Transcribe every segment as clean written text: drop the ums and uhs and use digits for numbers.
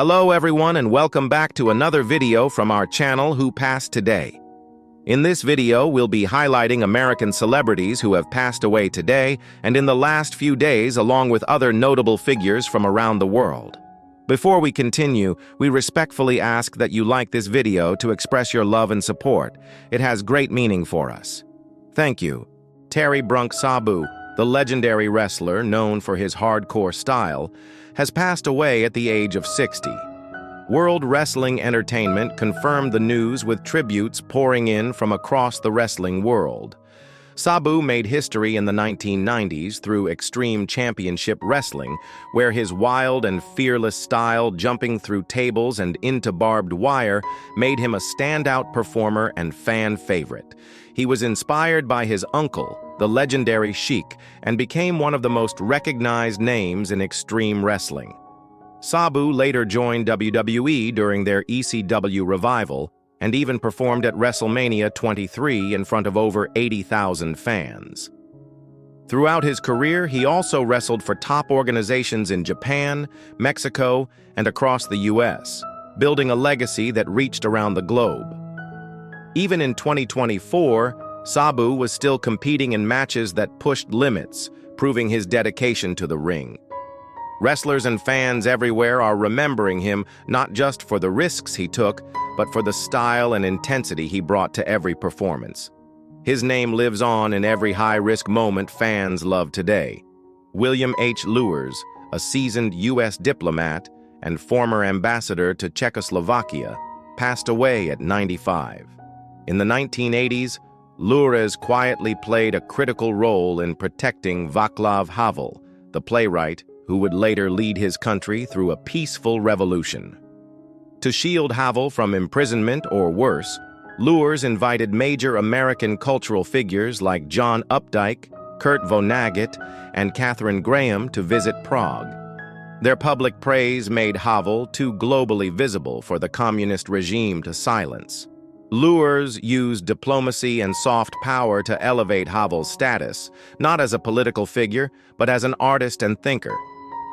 Hello everyone and welcome back to another video from our channel Who Passed Today. In this video, we'll be highlighting American celebrities who have passed away today and in the last few days, along with other notable figures from around the world. Before we continue, we respectfully ask that you like this video to express your love and support. It has great meaning for us. Thank you. Terry Brunk Sabu, the legendary wrestler known for his hardcore style, has passed away at the age of 60. World Wrestling Entertainment confirmed the news with tributes pouring in from across the wrestling world. Sabu made history in the 1990s through Extreme Championship Wrestling, where his wild and fearless style jumping through tables and into barbed wire made him a standout performer and fan favorite. He was inspired by his uncle, the legendary Sheik, and became one of the most recognized names in extreme wrestling. Sabu later joined WWE during their ECW revival and even performed at WrestleMania 23 in front of over 80,000 fans. Throughout his career, he also wrestled for top organizations in Japan, Mexico, and across the US, building a legacy that reached around the globe. Even in 2024, Sabu was still competing in matches that pushed limits, proving his dedication to the ring. Wrestlers and fans everywhere are remembering him not just for the risks he took, but for the style and intensity he brought to every performance. His name lives on in every high-risk moment fans love today. William H. Luers, a seasoned U.S. diplomat and former ambassador to Czechoslovakia, passed away at 95. In the 1980s, Luers quietly played a critical role in protecting Václav Havel, the playwright who would later lead his country through a peaceful revolution. To shield Havel from imprisonment or worse, Luers invited major American cultural figures like John Updike, Kurt Vonnegut, and Katharine Graham to visit Prague. Their public praise made Havel too globally visible for the communist regime to silence. Luers used diplomacy and soft power to elevate Havel's status, not as a political figure, but as an artist and thinker.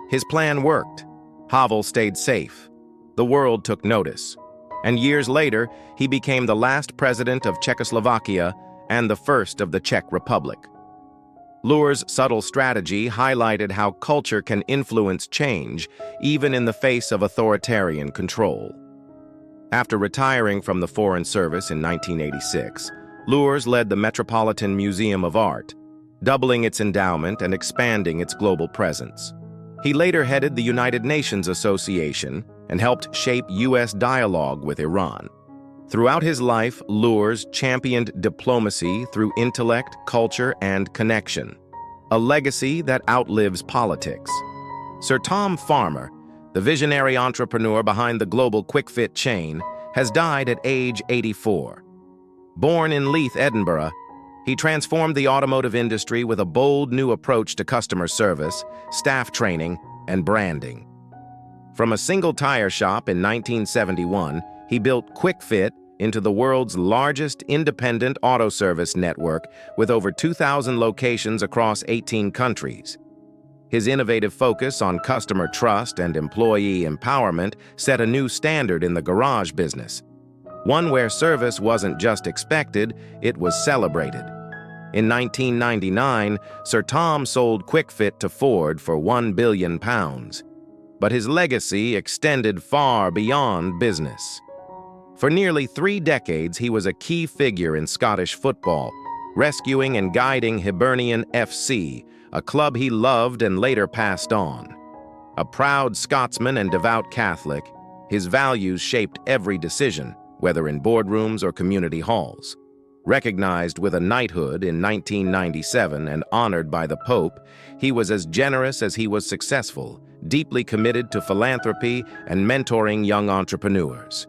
His plan worked. Havel stayed safe. The world took notice. And years later, he became the last president of Czechoslovakia and the first of the Czech Republic. Luers' subtle strategy highlighted how culture can influence change, even in the face of authoritarian control. After retiring from the Foreign Service in 1986, Luers led the Metropolitan Museum of Art, doubling its endowment and expanding its global presence. He later headed the United Nations Association and helped shape U.S. dialogue with Iran. Throughout his life, Luers championed diplomacy through intellect, culture, and connection, a legacy that outlives politics. Sir Tom Farmer, the visionary entrepreneur behind the global Kwik Fit chain, has died at age 84. Born in Leith, Edinburgh, he transformed the automotive industry with a bold new approach to customer service, staff training, and branding. From a single tire shop in 1971, he built Kwik Fit into the world's largest independent auto service network with over 2,000 locations across 18 countries. His innovative focus on customer trust and employee empowerment set a new standard in the garage business, one where service wasn't just expected, it was celebrated. In 1999, Sir Tom sold Kwik Fit to Ford for £1 billion. But his legacy extended far beyond business. For nearly 3 decades, he was a key figure in Scottish football, rescuing and guiding Hibernian FC, a club he loved and later passed on. A proud Scotsman and devout Catholic, his values shaped every decision, whether in boardrooms or community halls. Recognized with a knighthood in 1997 and honored by the Pope, he was as generous as he was successful, deeply committed to philanthropy and mentoring young entrepreneurs.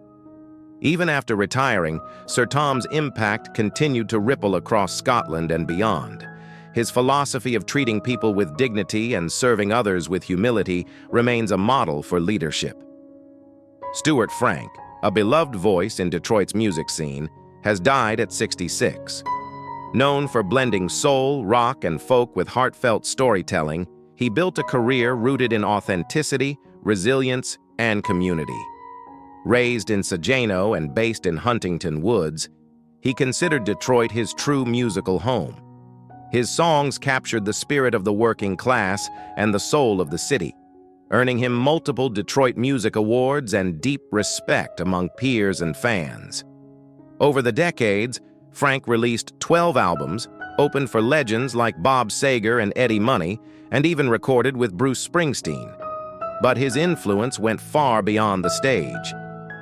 Even after retiring, Sir Tom's impact continued to ripple across Scotland and beyond. His philosophy of treating people with dignity and serving others with humility remains a model for leadership. Stuart Frank, a beloved voice in Detroit's music scene, has died at 66. Known for blending soul, rock, and folk with heartfelt storytelling, he built a career rooted in authenticity, resilience, and community. Raised in Sageno and based in Huntington Woods, he considered Detroit his true musical home. His songs captured the spirit of the working class and the soul of the city, earning him multiple Detroit Music Awards and deep respect among peers and fans. Over the decades, Frank released 12 albums, opened for legends like Bob Seger and Eddie Money, and even recorded with Bruce Springsteen. But his influence went far beyond the stage.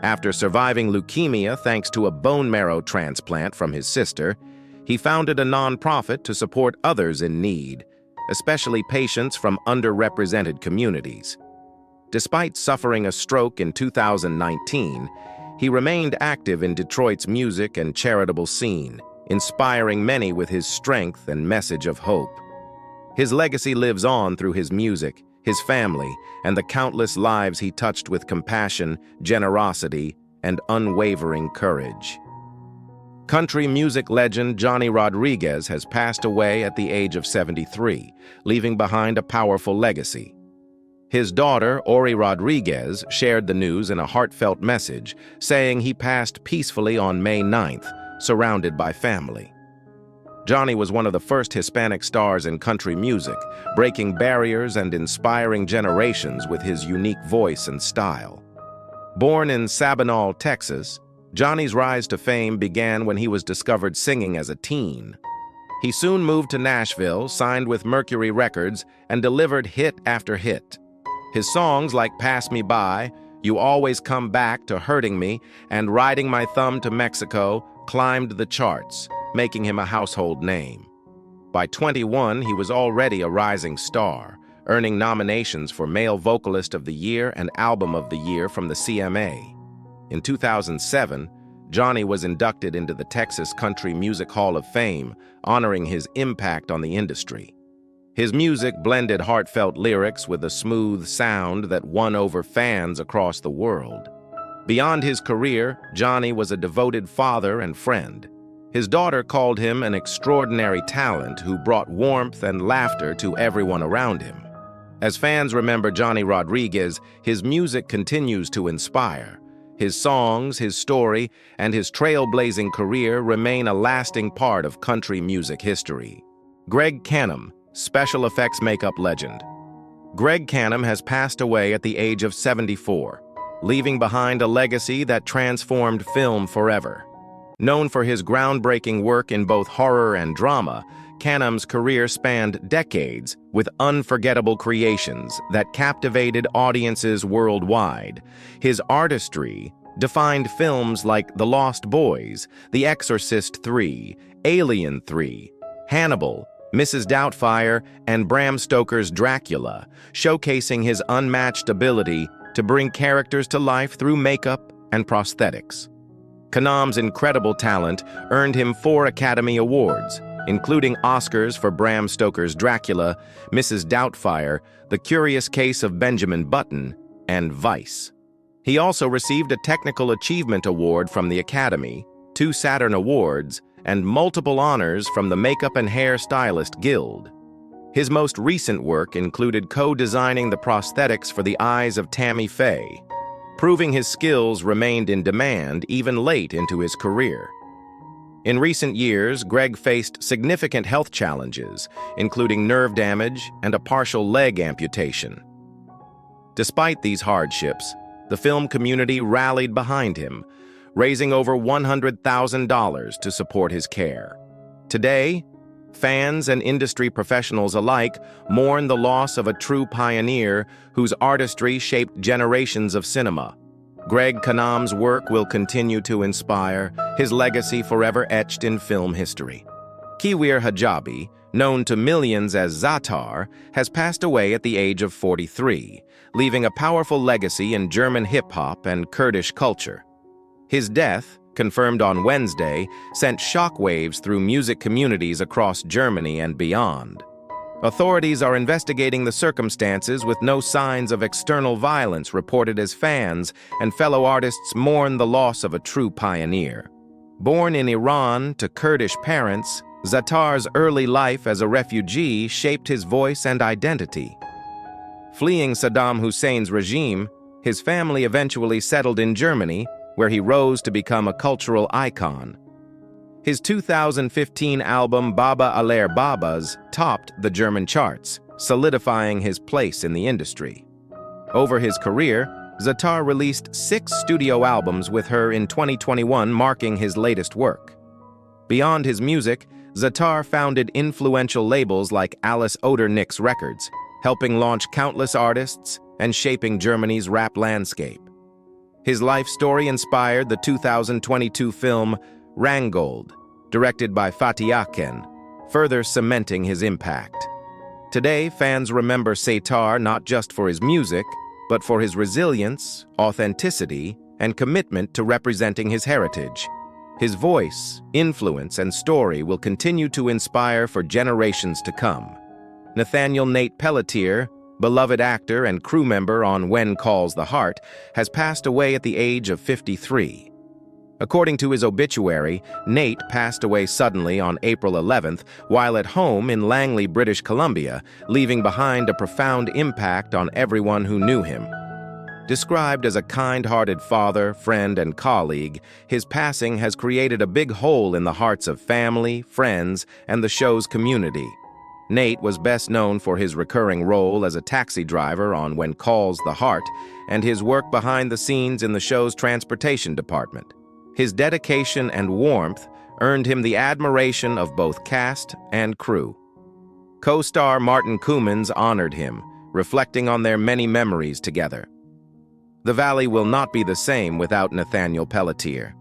After surviving leukemia thanks to a bone marrow transplant from his sister, he founded a nonprofit to support others in need, especially patients from underrepresented communities. Despite suffering a stroke in 2019, he remained active in Detroit's music and charitable scene, inspiring many with his strength and message of hope. His legacy lives on through his music, his family, and the countless lives he touched with compassion, generosity, and unwavering courage. Country music legend Johnny Rodriguez has passed away at the age of 73, leaving behind a powerful legacy. His daughter, Ori Rodriguez, shared the news in a heartfelt message, saying he passed peacefully on May 9th, surrounded by family. Johnny was one of the first Hispanic stars in country music, breaking barriers and inspiring generations with his unique voice and style. Born in Sabu, Texas, Johnny's rise to fame began when he was discovered singing as a teen. He soon moved to Nashville, signed with Mercury Records, and delivered hit after hit. His songs like Pass Me By, You Always Come Back to Hurting Me, and Riding My Thumb to Mexico climbed the charts, making him a household name. By 21, he was already a rising star, earning nominations for Male Vocalist of the Year and Album of the Year from the CMA. In 2007, Johnny was inducted into the Texas Country Music Hall of Fame, honoring his impact on the industry. His music blended heartfelt lyrics with a smooth sound that won over fans across the world. Beyond his career, Johnny was a devoted father and friend. His daughter called him an extraordinary talent who brought warmth and laughter to everyone around him. As fans remember Johnny Rodriguez, his music continues to inspire. His songs, his story, and his trailblazing career remain a lasting part of country music history. Greg Canham, special effects makeup legend. Greg Canham has passed away at the age of 74, leaving behind a legacy that transformed film forever. Known for his groundbreaking work in both horror and drama, Canham's career spanned decades with unforgettable creations that captivated audiences worldwide. His artistry defined films like The Lost Boys, The Exorcist III, Alien III, Hannibal, Mrs. Doubtfire, and Bram Stoker's Dracula, showcasing his unmatched ability to bring characters to life through makeup and prosthetics. Canham's incredible talent earned him 4 Academy Awards, including Oscars for Bram Stoker's Dracula, Mrs. Doubtfire, The Curious Case of Benjamin Button, and Vice. He also received a Technical Achievement Award from the Academy, 2 Saturn Awards, and multiple honors from the Makeup and Hair Stylist Guild. His most recent work included co-designing the prosthetics for the eyes of Tammy Faye, proving his skills remained in demand even late into his career. In recent years, Greg faced significant health challenges, including nerve damage and a partial leg amputation. Despite these hardships, the film community rallied behind him, raising over $100,000 to support his care. Today, fans and industry professionals alike mourn the loss of a true pioneer whose artistry shaped generations of cinema. Greg Canham's work will continue to inspire, his legacy forever etched in film history. Kiwir Hijabi, known to millions as Zatar, has passed away at the age of 43, leaving a powerful legacy in German hip-hop and Kurdish culture. His death, confirmed on Wednesday, sent shockwaves through music communities across Germany and beyond. Authorities are investigating the circumstances with no signs of external violence reported as fans and fellow artists mourn the loss of a true pioneer. Born in Iran to Kurdish parents, Zatar's early life as a refugee shaped his voice and identity. Fleeing Saddam Hussein's regime, His family eventually settled in Germany, where he rose to become a cultural icon. His 2015 album Baba Aller Babas topped the German charts, solidifying his place in the industry. Over his career, Zatar released 6 studio albums with her in 2021, marking his latest work. Beyond his music, Zatar founded influential labels like Alice Odernick's Records, helping launch countless artists and shaping Germany's rap landscape. His life story inspired the 2022 film Rangold, directed by Fatih Akin, further cementing his impact. Today, fans remember Zatar not just for his music, but for his resilience, authenticity, and commitment to representing his heritage. His voice, influence, and story will continue to inspire for generations to come. Nathaniel Nate Pelletier, beloved actor and crew member on When Calls the Heart, has passed away at the age of 53. According to his obituary, Nate passed away suddenly on April 11th while at home in Langley, British Columbia, leaving behind a profound impact on everyone who knew him. Described as a kind-hearted father, friend, and colleague, his passing has created a big hole in the hearts of family, friends, and the show's community. Nate was best known for his recurring role as a taxi driver on When Calls the Heart and his work behind the scenes in the show's transportation department. His dedication and warmth earned him the admiration of both cast and crew. Co-star Martin Koemans honored him, reflecting on their many memories together. The Valley will not be the same without Nathaniel Pelletier.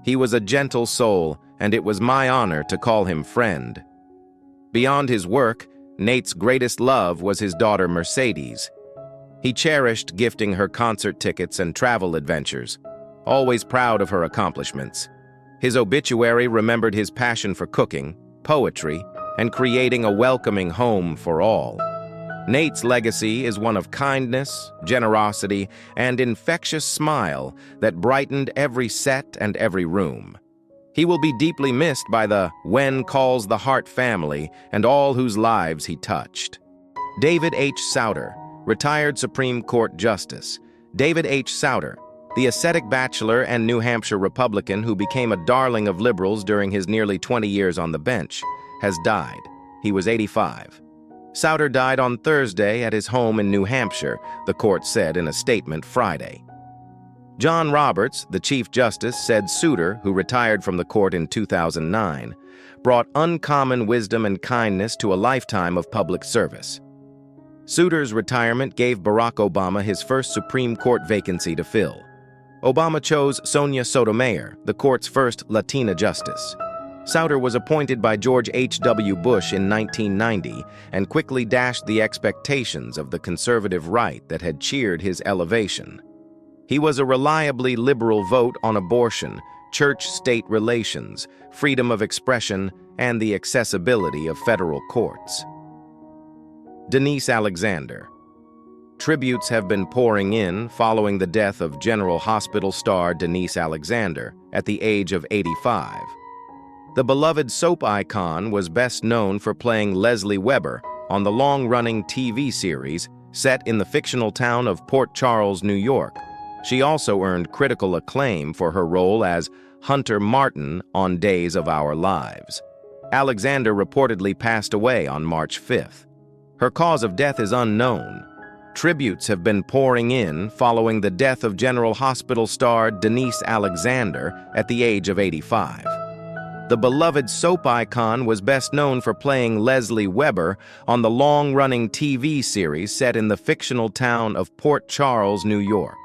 He was a gentle soul, and it was my honor to call him friend. Beyond his work, Nate's greatest love was his daughter Mercedes. He cherished gifting her concert tickets and travel adventures, always proud of her accomplishments. His obituary remembered his passion for cooking, poetry, and creating a welcoming home for all. Nate's legacy is one of kindness, generosity, and infectious smile that brightened every set and every room. He will be deeply missed by the When Calls the Heart family and all whose lives he touched. David H. Souter, retired Supreme Court Justice. David H. Souter, the ascetic bachelor and New Hampshire Republican who became a darling of liberals during his nearly 20 years on the bench, has died. He was 85. Souter died on Thursday at his home in New Hampshire, the court said in a statement Friday. John Roberts, the Chief Justice, said Souter, who retired from the court in 2009, brought uncommon wisdom and kindness to a lifetime of public service. Souter's retirement gave Barack Obama his first Supreme Court vacancy to fill. Obama chose Sonia Sotomayor, the court's first Latina justice. Souter was appointed by George H.W. Bush in 1990 and quickly dashed the expectations of the conservative right that had cheered his elevation. He was a reliably liberal vote on abortion, church-state relations, freedom of expression, and the accessibility of federal courts. Denise Alexander. Tributes have been pouring in following the death of General Hospital star Denise Alexander at the age of 85. The beloved soap icon was best known for playing Leslie Weber on the long-running TV series set in the fictional town of Port Charles, New York. She also earned critical acclaim for her role as Hunter Martin on Days of Our Lives. Alexander reportedly passed away on March 5th. Her cause of death is unknown. Tributes have been pouring in following the death of General Hospital star Denise Alexander at the age of 85. The beloved soap icon was best known for playing Leslie Weber on the long-running TV series set in the fictional town of Port Charles, New York.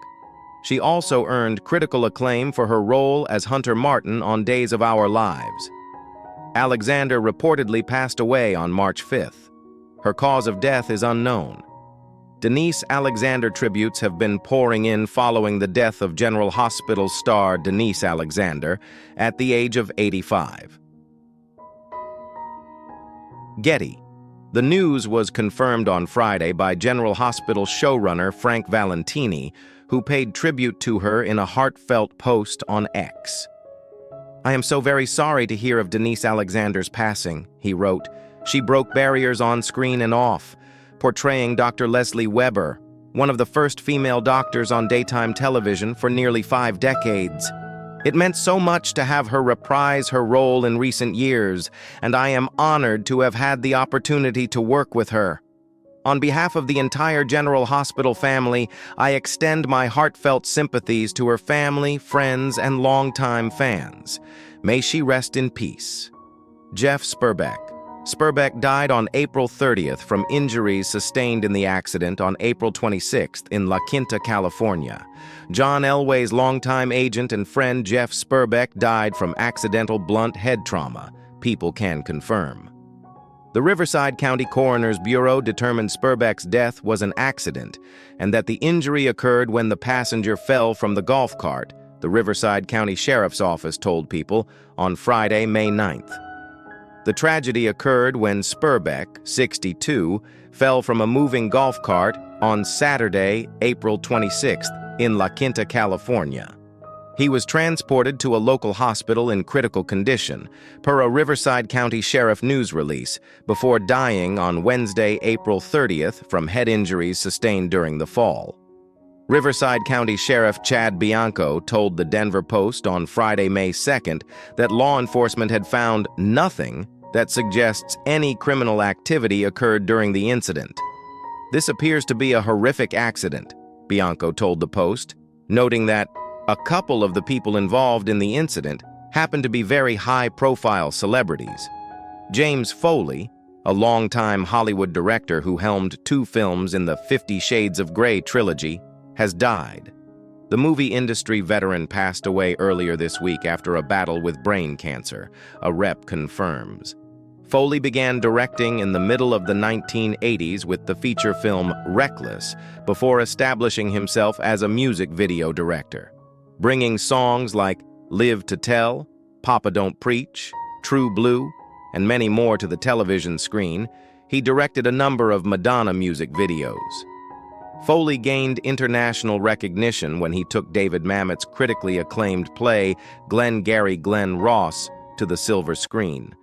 She also earned critical acclaim for her role as Hunter Martin on Days of Our Lives. Alexander reportedly passed away on March 5th. Her cause of death is unknown. Denise Alexander tributes have been pouring in following the death of General Hospital star Denise Alexander at the age of 85. Getty. The news was confirmed on Friday by General Hospital showrunner Frank Valentini, who paid tribute to her in a heartfelt post on X. "I am so very sorry to hear of Denise Alexander's passing," he wrote. "She broke barriers on screen and off, portraying Dr. Leslie Weber, one of the first female doctors on daytime television for nearly 5 decades. It meant so much to have her reprise her role in recent years, and I am honored to have had the opportunity to work with her. On behalf of the entire General Hospital family, I extend my heartfelt sympathies to her family, friends, and longtime fans. May she rest in peace. Jeff Sperbeck. Sperbeck died on April 30th from injuries sustained in the accident on April 26th in La Quinta, California. John Elway's longtime agent and friend Jeff Sperbeck died from accidental blunt head trauma. People can confirm. The Riverside County Coroner's Bureau determined Sperbeck's death was an accident and that the injury occurred when the passenger fell from the golf cart, the Riverside County Sheriff's Office told people on Friday, May 9th. The tragedy occurred when Sperbeck, 62, fell from a moving golf cart on Saturday, April 26th, in La Quinta, California. He was transported to a local hospital in critical condition, per a Riverside County Sheriff news release, before dying on Wednesday, April 30th from head injuries sustained during the fall. Riverside County Sheriff Chad Bianco told the Denver Post on Friday, May 2nd, that law enforcement had found nothing that suggests any criminal activity occurred during the incident. This appears to be a horrific accident, Bianco told the Post, noting that a couple of the people involved in the incident happened to be very high-profile celebrities. James Foley, a longtime Hollywood director who helmed 2 films in the 50 Shades of Grey trilogy, has died. The movie industry veteran passed away earlier this week after a battle with brain cancer, a rep confirms. Foley began directing in the middle of the 1980s with the feature film Reckless, before establishing himself as a music video director. Bringing songs like Live to Tell, Papa Don't Preach, True Blue, and many more to the television screen, he directed a number of Madonna music videos. Foley gained international recognition when he took David Mamet's critically acclaimed play Glengarry Glen Ross to the silver screen,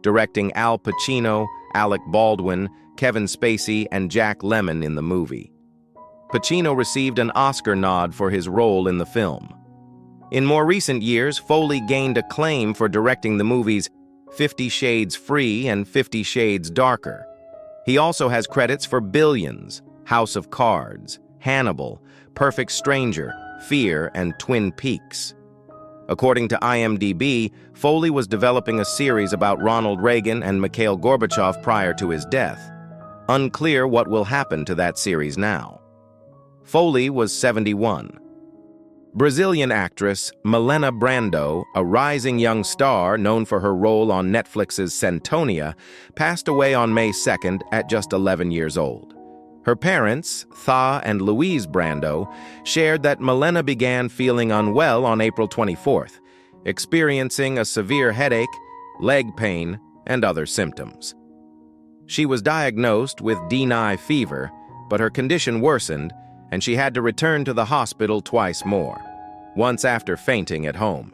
directing Al Pacino, Alec Baldwin, Kevin Spacey, and Jack Lemmon in the movie. Pacino received an Oscar nod for his role in the film. In more recent years, Foley gained acclaim for directing the movies 50 Shades Free and 50 Shades Darker. He also has credits for Billions, House of Cards, Hannibal, Perfect Stranger, Fear, and Twin Peaks. According to IMDb, Foley was developing a series about Ronald Reagan and Mikhail Gorbachev prior to his death. Unclear what will happen to that series now. Foley was 71. Brazilian actress Milena Brando, a rising young star known for her role on Netflix's Centonia, passed away on May 2nd at just 11 years old. Her parents, Tha and Louise Brando, shared that Milena began feeling unwell on April 24th, experiencing a severe headache, leg pain, and other symptoms. She was diagnosed with D9 fever, but her condition worsened, and she had to return to the hospital twice more, once after fainting at home.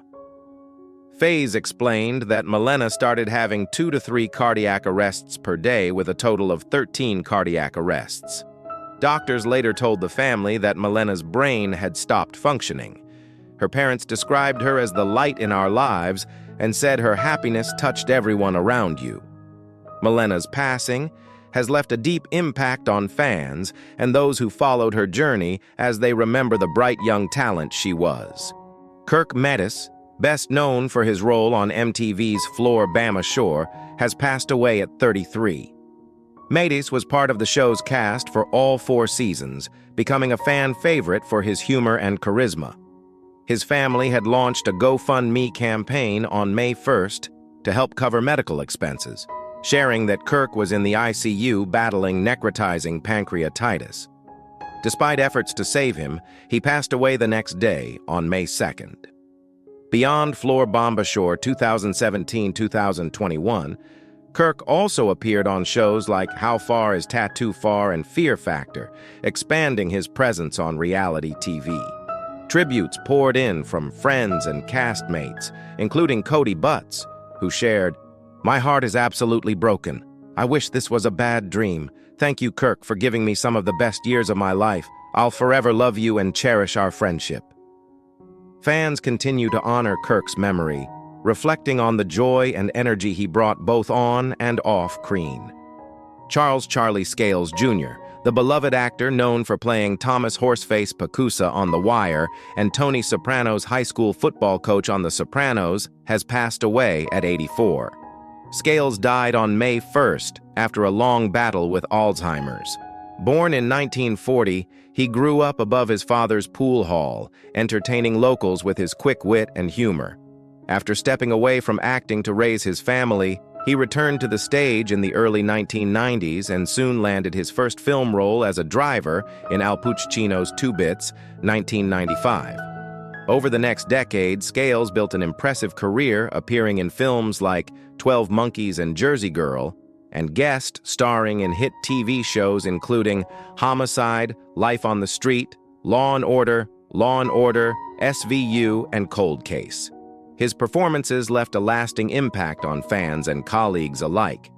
Faze explained that Milena started having 2 to 3 cardiac arrests per day with a total of 13 cardiac arrests. Doctors later told the family that Milena's brain had stopped functioning. Her parents described her as the light in our lives and said her happiness touched everyone around you. Milena's passing has left a deep impact on fans and those who followed her journey as they remember the bright young talent she was. Kirk Metis, best known for his role on MTV's Floor Bama Shore, has passed away at 33. Metis was part of the show's cast for all 4 seasons, becoming a fan favorite for his humor and charisma. His family had launched a GoFundMe campaign on May 1st to help cover medical expenses, sharing that Kirk was in the ICU battling necrotizing pancreatitis. Despite efforts to save him, he passed away the next day on May 2nd. Beyond Floor Bamba Shore 2017-2021, Kirk also appeared on shows like How Far Is Tattoo Far and Fear Factor, expanding his presence on reality TV. Tributes poured in from friends and castmates, including Cody Butts, who shared, "My heart is absolutely broken. I wish this was a bad dream. Thank you, Kirk, for giving me some of the best years of my life. I'll forever love you and cherish our friendship. Fans continue to honor Kirk's memory, reflecting on the joy and energy he brought both on and off screen. Charles Charlie Scales Jr., the beloved actor known for playing Thomas Horseface Pacusa on The Wire and Tony Soprano's high school football coach on The Sopranos, has passed away at 84. Scales died on May 1st after a long battle with Alzheimer's. Born in 1940, he grew up above his father's pool hall, entertaining locals with his quick wit and humor. After stepping away from acting to raise his family, he returned to the stage in the early 1990s and soon landed his first film role as a driver in Al Pacino's Two Bits, 1995. Over the next decade, Scales built an impressive career appearing in films like 12 Monkeys and Jersey Girl, and guest starring in hit TV shows including Homicide, Life on the Street, Law & Order, SVU, and Cold Case. His performances left a lasting impact on fans and colleagues alike.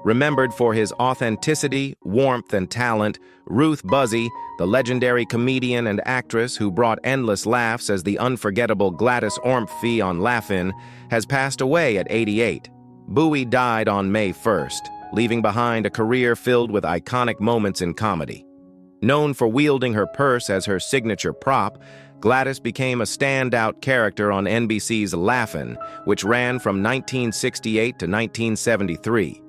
Remembered for his authenticity, warmth, and talent, Ruth Buzzy, the legendary comedian and actress who brought endless laughs as the unforgettable Gladys Ormfee on Laugh-In, has passed away at 88. Bowie died on May 1st, leaving behind a career filled with iconic moments in comedy. Known for wielding her purse as her signature prop, Gladys became a standout character on NBC's Laugh-In, which ran from 1968 to 1973.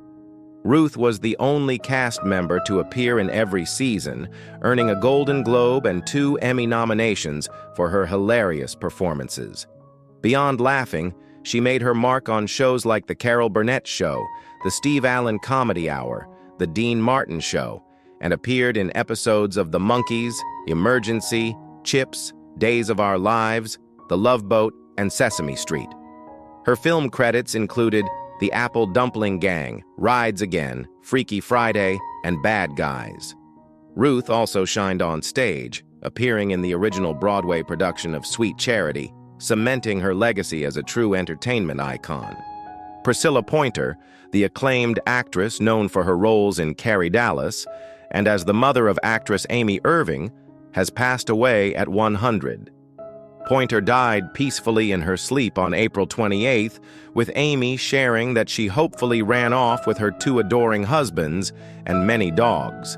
Ruth was the only cast member to appear in every season, earning a Golden Globe and 2 Emmy nominations for her hilarious performances. Beyond laughing, she made her mark on shows like The Carol Burnett Show, The Steve Allen Comedy Hour, The Dean Martin Show, and appeared in episodes of The Monkees, Emergency, Chips, Days of Our Lives, The Love Boat, and Sesame Street. Her film credits included The Apple Dumpling Gang, Rides Again, Freaky Friday, and Bad Guys. Ruth also shined on stage, appearing in the original Broadway production of Sweet Charity, cementing her legacy as a true entertainment icon. Priscilla Pointer, the acclaimed actress known for her roles in Carrie Dallas, and as the mother of actress Amy Irving, has passed away at 100. Pointer died peacefully in her sleep on April 28th, with Amy sharing that she hopefully ran off with her 2 adoring husbands and many dogs.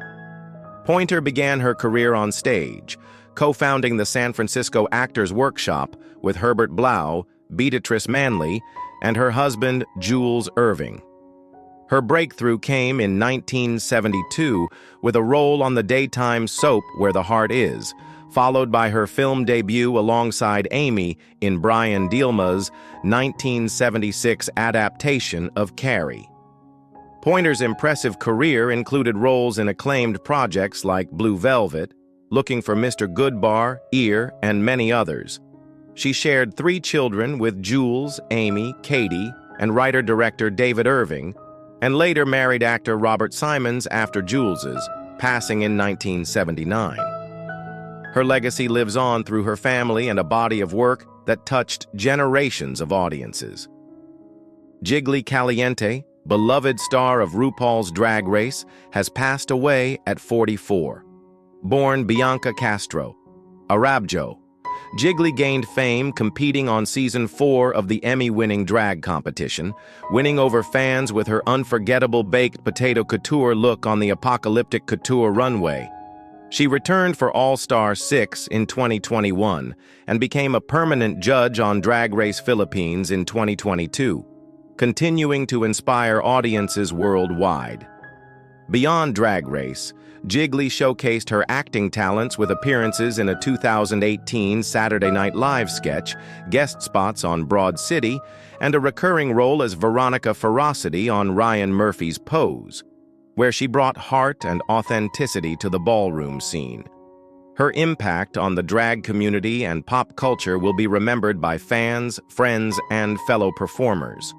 Pointer began her career on stage, co-founding the San Francisco Actors Workshop with Herbert Blau, Beatrice Manley, and her husband Jules Irving. Her breakthrough came in 1972 with a role on the daytime soap Where the Heart Is, followed by her film debut alongside Amy in Brian Dielma's 1976 adaptation of Carrie. Pointer's impressive career included roles in acclaimed projects like Blue Velvet, Looking for Mr. Goodbar, Ear, and many others. She shared 3 children with Jules, Amy, Katie, and writer-director David Irving, and later married actor Robert Simons after Jules's, passing in 1979. Her legacy lives on through her family and a body of work that touched generations of audiences. Jiggly Caliente, beloved star of RuPaul's Drag Race, has passed away at 44. Born Bianca Castro, Arabjo, Jiggly gained fame competing on Season 4 of the Emmy-winning drag competition, winning over fans with her unforgettable baked potato couture look on the apocalyptic couture runway. She returned for All-Star 6 in 2021 and became a permanent judge on Drag Race Philippines in 2022, continuing to inspire audiences worldwide. Beyond Drag Race, Jiggly showcased her acting talents with appearances in a 2018 Saturday Night Live sketch, guest spots on Broad City, and a recurring role as Veronica Ferocity on Ryan Murphy's Pose, where she brought heart and authenticity to the ballroom scene. Her impact on the drag community and pop culture will be remembered by fans, friends, and fellow performers.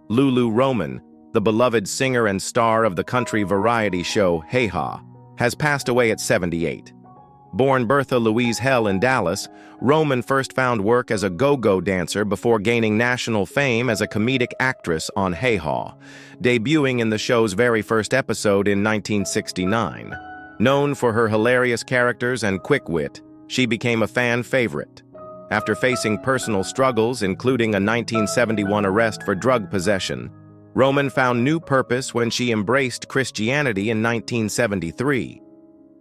Lulu Roman, the beloved singer and star of the country variety show Hey Ha, has passed away at 78. Born Bertha Louise Hell in Dallas, Roman first found work as a go-go dancer before gaining national fame as a comedic actress on Hey Ha, debuting in the show's very first episode in 1969. Known for her hilarious characters and quick wit, she became a fan favorite. After facing personal struggles, including a 1971 arrest for drug possession, Roman found new purpose when she embraced Christianity in 1973.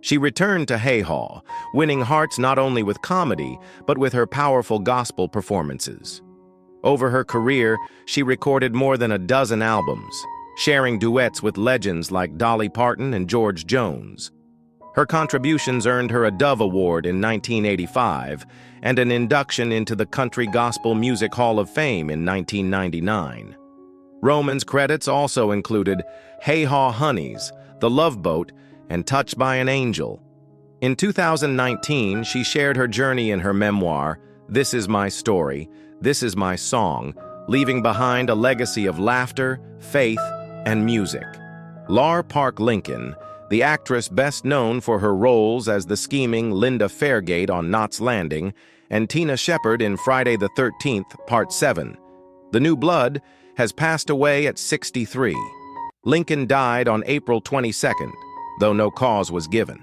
She returned to Hay Hall, winning hearts not only with comedy, but with her powerful gospel performances. Over her career, she recorded more than a dozen albums, sharing duets with legends like Dolly Parton and George Jones. Her contributions earned her a Dove Award in 1985 and an induction into the Country Gospel Music Hall of Fame in 1999. Roman's credits also included Hey Haw Honeys, The Love Boat, and Touched by an Angel. In 2019, she shared her journey in her memoir, This Is My Story, This Is My Song, leaving behind a legacy of laughter, faith, and music. Lar Park Lincoln, the actress best known for her roles as the scheming Linda Fairgate on Knots Landing and Tina Shepard in Friday the 13th, Part 7. The New Blood has passed away at 63. Lincoln died on April 22nd, though no cause was given.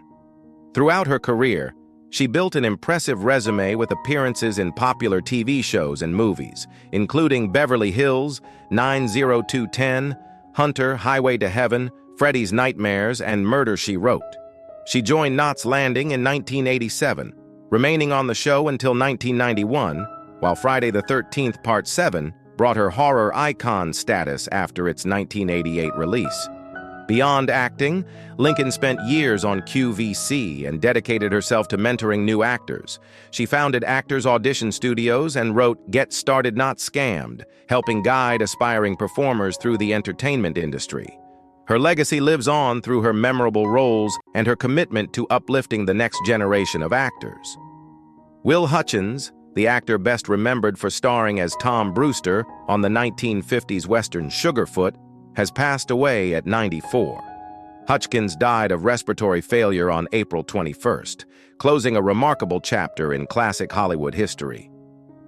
Throughout her career, she built an impressive resume with appearances in popular TV shows and movies, including Beverly Hills, 90210, Hunter, Highway to Heaven, Freddy's Nightmares, and Murder, She Wrote. She joined Knots Landing in 1987, remaining on the show until 1991, while Friday the 13th Part 7 brought her horror icon status after its 1988 release. Beyond acting, Lincoln spent years on QVC and dedicated herself to mentoring new actors. She founded Actors Audition Studios and wrote Get Started Not Scammed, helping guide aspiring performers through the entertainment industry. Her legacy lives on through her memorable roles and her commitment to uplifting the next generation of actors. Will Hutchins, the actor best remembered for starring as Tom Brewster on the 1950s Western Sugarfoot, has passed away at 94. Hutchins died of respiratory failure on April 21st, closing a remarkable chapter in classic Hollywood history.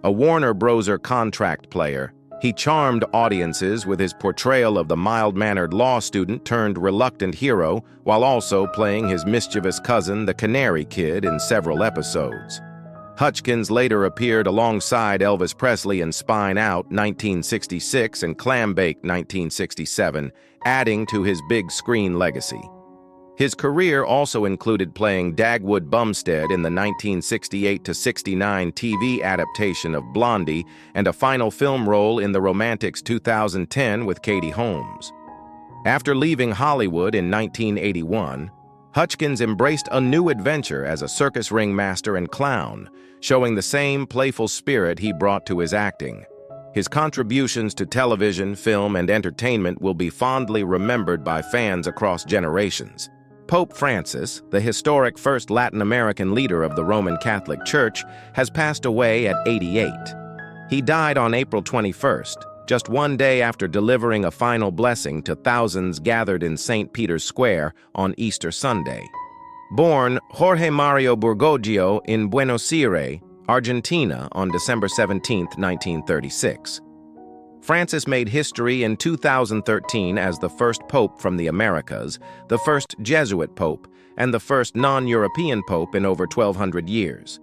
A Warner Bros. Contract player, he charmed audiences with his portrayal of the mild-mannered law student turned reluctant hero while also playing his mischievous cousin, the Canary Kid, in several episodes. Hutchins later appeared alongside Elvis Presley in Spine Out 1966 and Clambake 1967, adding to his big screen legacy. His career also included playing Dagwood Bumstead in the 1968-69 TV adaptation of Blondie and a final film role in The Romantics 2010 with Katie Holmes. After leaving Hollywood in 1981, Hutchins embraced a new adventure as a circus ringmaster and clown, showing the same playful spirit he brought to his acting. His contributions to television, film, and entertainment will be fondly remembered by fans across generations. Pope Francis, the historic first Latin American leader of the Roman Catholic Church, has passed away at 88. He died on April 21st, just one day after delivering a final blessing to thousands gathered in St. Peter's Square on Easter Sunday. Born Jorge Mario Bergoglio in Buenos Aires, Argentina, on December 17, 1936. Francis made history in 2013 as the first pope from the Americas, the first Jesuit pope, and the first non-European pope in over 1,200 years.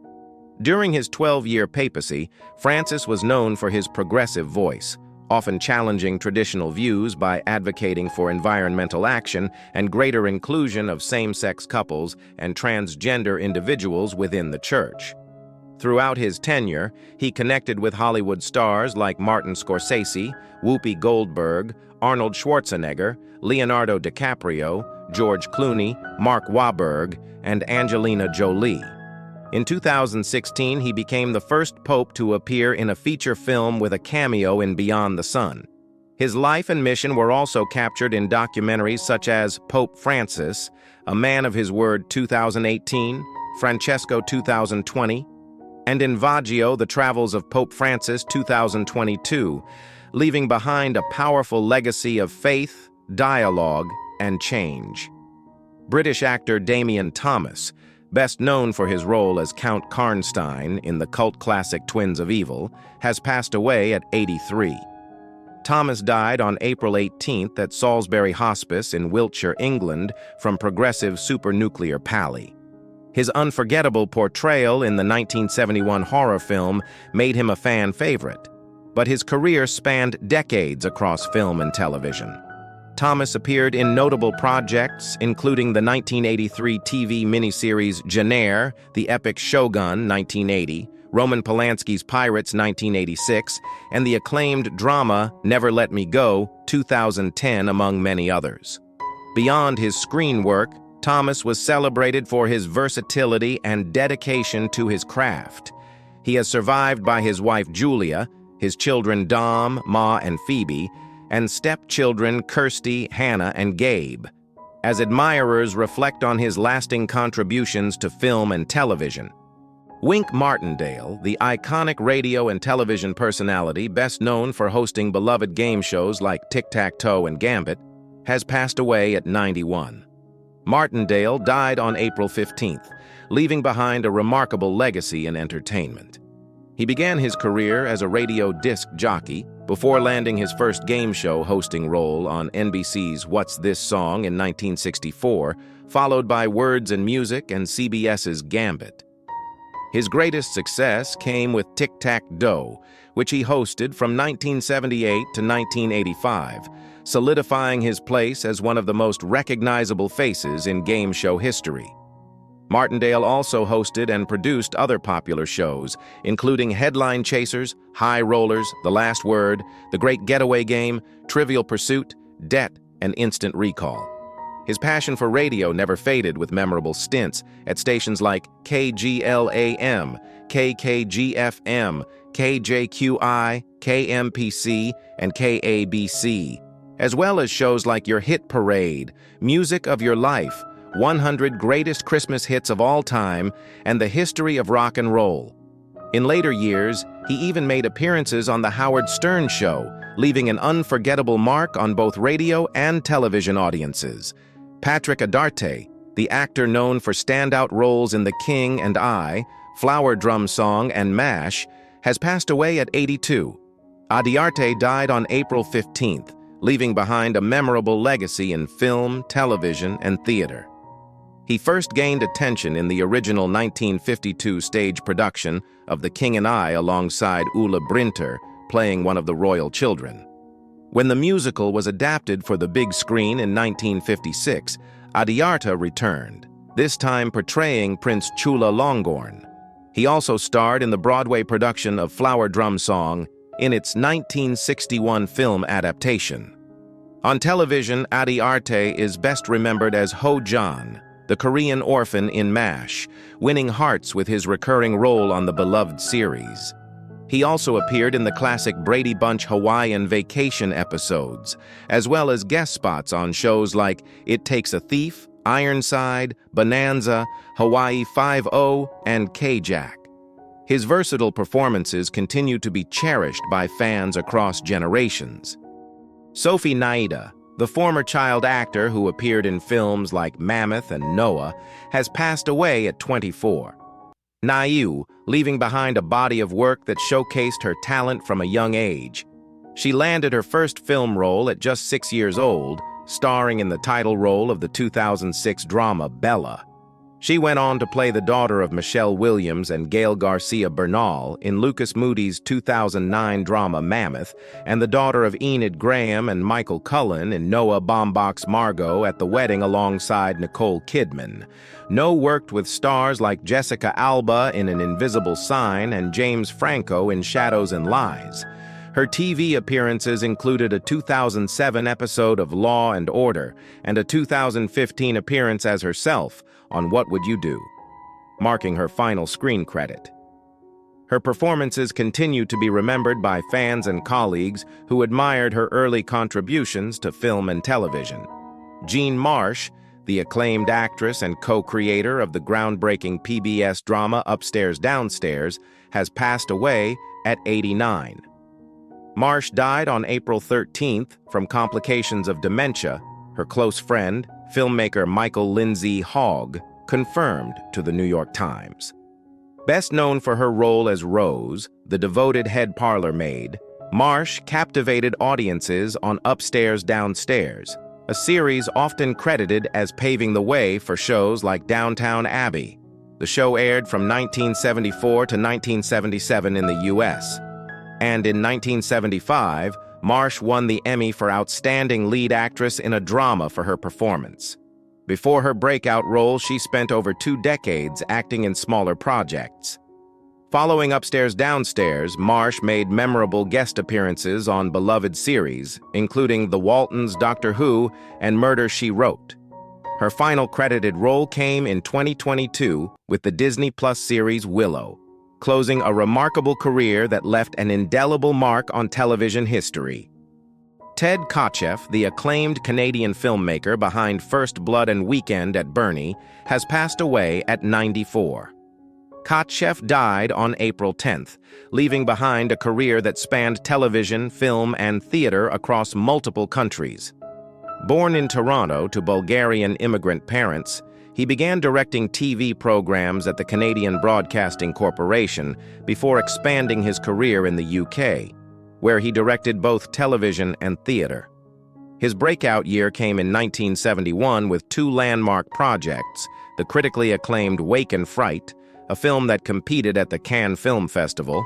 During his 12-year papacy, Francis was known for his progressive voice, often challenging traditional views by advocating for environmental action and greater inclusion of same-sex couples and transgender individuals within the church. Throughout his tenure, he connected with Hollywood stars like Martin Scorsese, Whoopi Goldberg, Arnold Schwarzenegger, Leonardo DiCaprio, George Clooney, Mark Wahlberg, and Angelina Jolie. In 2016, he became the first pope to appear in a feature film with a cameo in Beyond the Sun. His life and mission were also captured in documentaries such as Pope Francis, A Man of His Word 2018, Francesco 2020, and in Vaggio, The Travels of Pope Francis 2022, leaving behind a powerful legacy of faith, dialogue, and change. British actor Damien Thomas, best known for his role as Count Karnstein in the cult classic Twins of Evil, has passed away at 83. Thomas died on April 18th at Salisbury Hospice in Wiltshire, England, from progressive supranuclear palsy. His unforgettable portrayal in the 1971 horror film made him a fan favorite, but his career spanned decades across film and television. Thomas appeared in notable projects, including the 1983 TV miniseries Jenner, The Epic Shogun, 1980, Roman Polanski's Pirates, 1986, and the acclaimed drama Never Let Me Go, 2010, among many others. Beyond his screen work, Thomas was celebrated for his versatility and dedication to his craft. He is survived by his wife Julia, his children Dom, Ma, and Phoebe, and stepchildren Kirsty, Hannah, and Gabe. As admirers reflect on his lasting contributions to film and television, Wink Martindale, the iconic radio and television personality best known for hosting beloved game shows like Tic-Tac-Toe and Gambit, has passed away at 91. Martindale died on April 15th, leaving behind a remarkable legacy in entertainment. He began his career as a radio disc jockey before landing his first game show hosting role on NBC's What's This Song in 1964, followed by Words and Music and CBS's Gambit. His greatest success came with Tic-Tac-Dough, which he hosted from 1978 to 1985, solidifying his place as one of the most recognizable faces in game show history. Martindale also hosted and produced other popular shows, including Headline Chasers, High Rollers, The Last Word, The Great Getaway Game, Trivial Pursuit, Debt, and Instant Recall. His passion for radio never faded with memorable stints at stations like KGLAM, KKGFM, KJQI, KMPC, and KABC, as well as shows like Your Hit Parade, Music of Your Life, 100 Greatest Christmas Hits of All Time, and The History of Rock and Roll. In later years, he even made appearances on The Howard Stern Show, leaving an unforgettable mark on both radio and television audiences. Patrick Adarte, the actor known for standout roles in The King and I, Flower Drum Song, and MASH, has passed away at 82. Adarte died on April 15th, leaving behind a memorable legacy in film, television, and theater. He first gained attention in the original 1952 stage production of The King and I alongside Ulla Brinter, playing one of the royal children. When the musical was adapted for the big screen in 1956, Adiarta returned, this time portraying Prince Chulalongkorn. He also starred in the Broadway production of Flower Drum Song in its 1961 film adaptation. On television, Adiarte is best remembered as Ho-Jan, the Korean orphan in MASH, winning hearts with his recurring role on the beloved series. He also appeared in the classic Brady Bunch Hawaiian Vacation episodes, as well as guest spots on shows like It Takes a Thief, Ironside, Bonanza, Hawaii 5-0, and K-Jack. His versatile performances continue to be cherished by fans across generations. Sophie Naida, the former child actor who appeared in films like Mammoth and Noah, has passed away at 24. Nayu, leaving behind a body of work that showcased her talent from a young age. She landed her first film role at just 6 years old, starring in the title role of the 2006 drama Bella. She went on to play the daughter of Michelle Williams and Gail Garcia Bernal in Lucas Moody's 2009 drama Mammoth, and the daughter of Enid Graham and Michael Cullen in Noah Baumbach's Margot at the Wedding alongside Nicole Kidman. No worked with stars like Jessica Alba in An Invisible Sign and James Franco in Shadows and Lies. Her TV appearances included a 2007 episode of Law and Order and a 2015 appearance as herself on What Would You Do?, marking her final screen credit. Her performances continue to be remembered by fans and colleagues who admired her early contributions to film and television. Jean Marsh, the acclaimed actress and co-creator of the groundbreaking PBS drama Upstairs, Downstairs, has passed away at 89. Marsh died on April 13th from complications of dementia, her close friend, filmmaker Michael Lindsay Hogg, confirmed to the New York Times. Best known for her role as Rose, the devoted head parlor maid, Marsh captivated audiences on Upstairs, Downstairs, a series often credited as paving the way for shows like Downtown Abbey. The show aired from 1974 to 1977 in the U.S. And in 1975, Marsh won the Emmy for Outstanding Lead Actress in a Drama for her performance. Before her breakout role, she spent over 2 decades acting in smaller projects. Following Upstairs, Downstairs, Marsh made memorable guest appearances on beloved series, including The Waltons' Doctor Who and Murder, She Wrote. Her final credited role came in 2022 with the Disney Plus series Willow, closing a remarkable career that left an indelible mark on television history. Ted Kotcheff, the acclaimed Canadian filmmaker behind First Blood and Weekend at Bernie, has passed away at 94. Kotcheff died on April 10th, leaving behind a career that spanned television, film, and theater across multiple countries. Born in Toronto to Bulgarian immigrant parents, he began directing TV programs at the Canadian Broadcasting Corporation before expanding his career in the UK, where he directed both television and theater. His breakout year came in 1971 with 2 landmark projects, the critically acclaimed Wake and Fright, a film that competed at the Cannes Film Festival,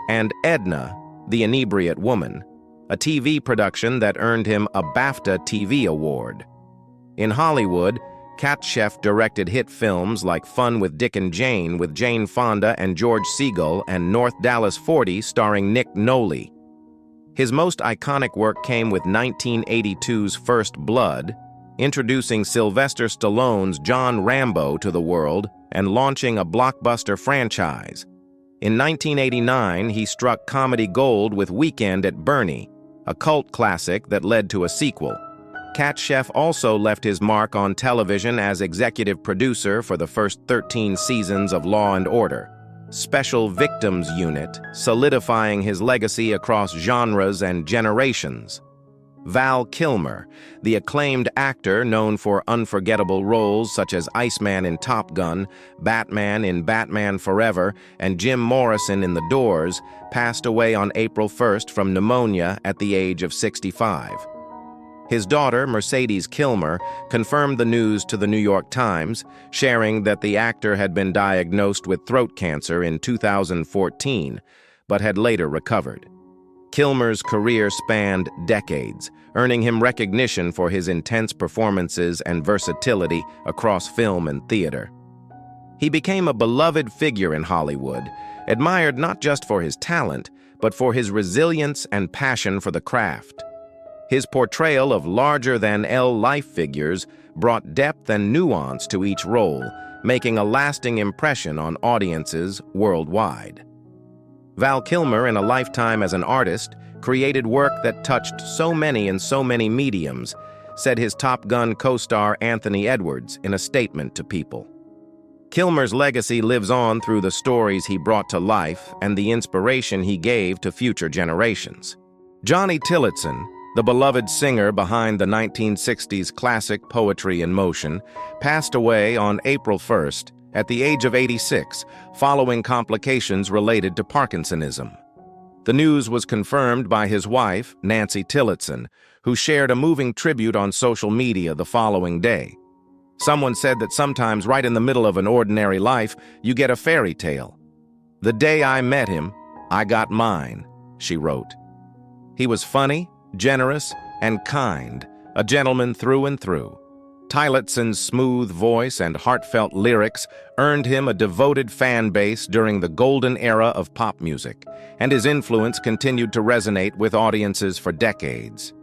and Edna, the Inebriate Woman, a TV production that earned him a BAFTA TV award. In Hollywood, Kotcheff directed hit films like Fun with Dick and Jane with Jane Fonda and George Segal and North Dallas 40 starring Nick Nolte. His most iconic work came with 1982's First Blood, introducing Sylvester Stallone's John Rambo to the world and launching a blockbuster franchise. In 1989, he struck comedy gold with Weekend at Bernie, a cult classic that led to a sequel. Kotcheff also left his mark on television as executive producer for the first 13 seasons of Law & Order, Special Victims Unit, solidifying his legacy across genres and generations. Val Kilmer, the acclaimed actor known for unforgettable roles such as Iceman in Top Gun, Batman in Batman Forever, and Jim Morrison in The Doors, passed away on April 1st from pneumonia at the age of 65. His daughter, Mercedes Kilmer, confirmed the news to the New York Times, sharing that the actor had been diagnosed with throat cancer in 2014, but had later recovered. Kilmer's career spanned decades, earning him recognition for his intense performances and versatility across film and theater. He became a beloved figure in Hollywood, admired not just for his talent, but for his resilience and passion for the craft. His portrayal of larger-than-life figures brought depth and nuance to each role, making a lasting impression on audiences worldwide. Val Kilmer, in a lifetime as an artist, created work that touched so many in so many mediums, said his Top Gun co-star Anthony Edwards in a statement to People. Kilmer's legacy lives on through the stories he brought to life and the inspiration he gave to future generations. Johnny Tillotson, the beloved singer behind the 1960s classic Poetry in Motion, passed away on April 1st at the age of 86, following complications related to Parkinsonism. The news was confirmed by his wife, Nancy Tillotson, who shared a moving tribute on social media the following day. Someone said that sometimes right in the middle of an ordinary life, you get a fairy tale. "The day I met him, I got mine," she wrote. He was funny, generous, and kind, a gentleman through and through. Tillotson's smooth voice and heartfelt lyrics earned him a devoted fan base during the golden era of pop music, and his influence continued to resonate with audiences for decades.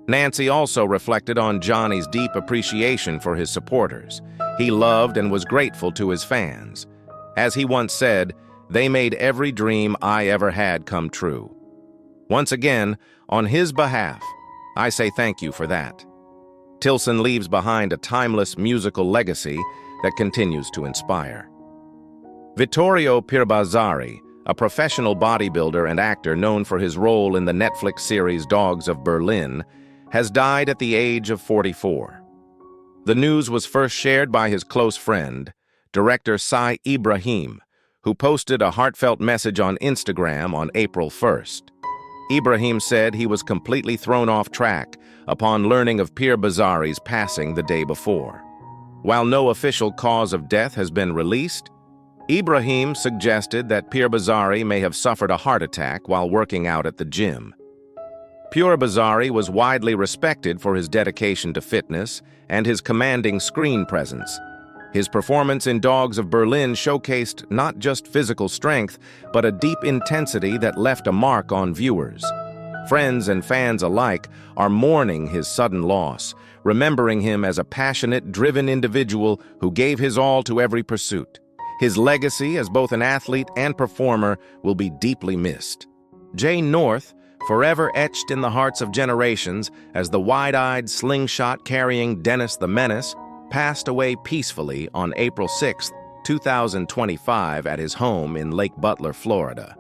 Nancy also reflected on Johnny's deep appreciation for his supporters. He loved and was grateful to his fans. As he once said, "They made every dream I ever had come true." Once again, on his behalf, I say thank you for that. Tilson leaves behind a timeless musical legacy that continues to inspire. Vittorio Pirbazzari, a professional bodybuilder and actor known for his role in the Netflix series Dogs of Berlin, has died at the age of 44. The news was first shared by his close friend, director Sai Ibrahim, who posted a heartfelt message on Instagram on April 1st. Ibrahim said he was completely thrown off track upon learning of Pir Bazari's passing the day before. While no official cause of death has been released, Ibrahim suggested that Pir Bazari may have suffered a heart attack while working out at the gym. Pir Bazari was widely respected for his dedication to fitness and his commanding screen presence. His performance in Dogs of Berlin showcased not just physical strength, but a deep intensity that left a mark on viewers. Friends and fans alike are mourning his sudden loss, remembering him as a passionate, driven individual who gave his all to every pursuit. His legacy as both an athlete and performer will be deeply missed. Jay North, forever etched in the hearts of generations as the wide-eyed, slingshot-carrying Dennis the Menace, passed away peacefully on April 6, 2025 at his home in Lake Butler, Florida.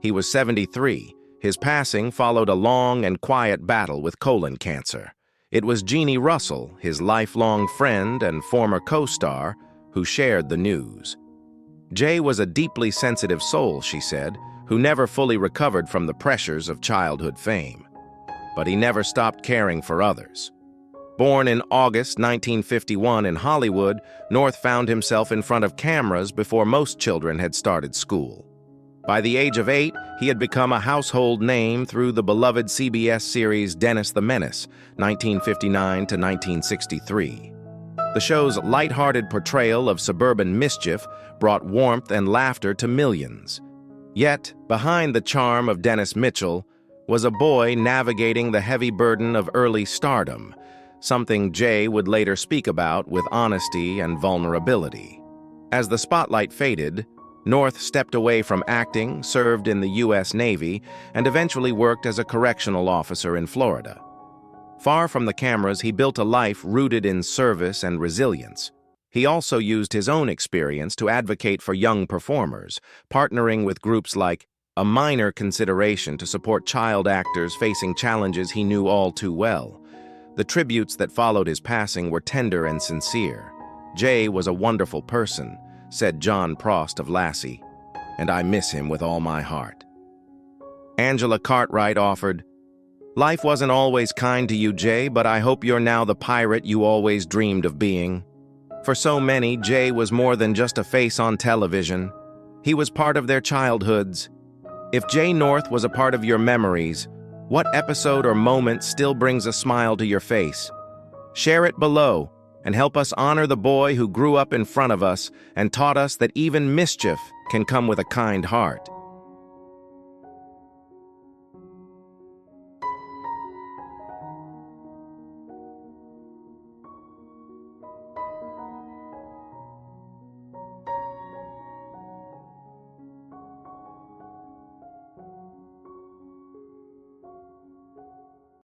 He was 73. His passing followed a long and quiet battle with colon cancer. It was Jeannie Russell, his lifelong friend and former co-star, who shared the news. Jay was a deeply sensitive soul, she said, who never fully recovered from the pressures of childhood fame. But he never stopped caring for others. Born in August 1951 in Hollywood, North found himself in front of cameras before most children had started school. By the age of 8, he had become a household name through the beloved CBS series Dennis the Menace, 1959 to 1963. The show's lighthearted portrayal of suburban mischief brought warmth and laughter to millions. Yet, behind the charm of Dennis Mitchell was a boy navigating the heavy burden of early stardom, something Jay would later speak about with honesty and vulnerability. As the spotlight faded, North stepped away from acting, served in the U.S. Navy, and eventually worked as a correctional officer in Florida. Far from the cameras, he built a life rooted in service and resilience. He also used his own experience to advocate for young performers, partnering with groups like A Minor Consideration to support child actors facing challenges he knew all too well. The tributes that followed his passing were tender and sincere. Jay was a wonderful person, said John Prost of Lassie, and I miss him with all my heart. Angela Cartwright offered, "Life wasn't always kind to you, Jay, but I hope you're now the pirate you always dreamed of being." For so many, Jay was more than just a face on television. He was part of their childhoods. If Jay North was a part of your memories, what episode or moment still brings a smile to your face? Share it below and help us honor the boy who grew up in front of us and taught us that even mischief can come with a kind heart.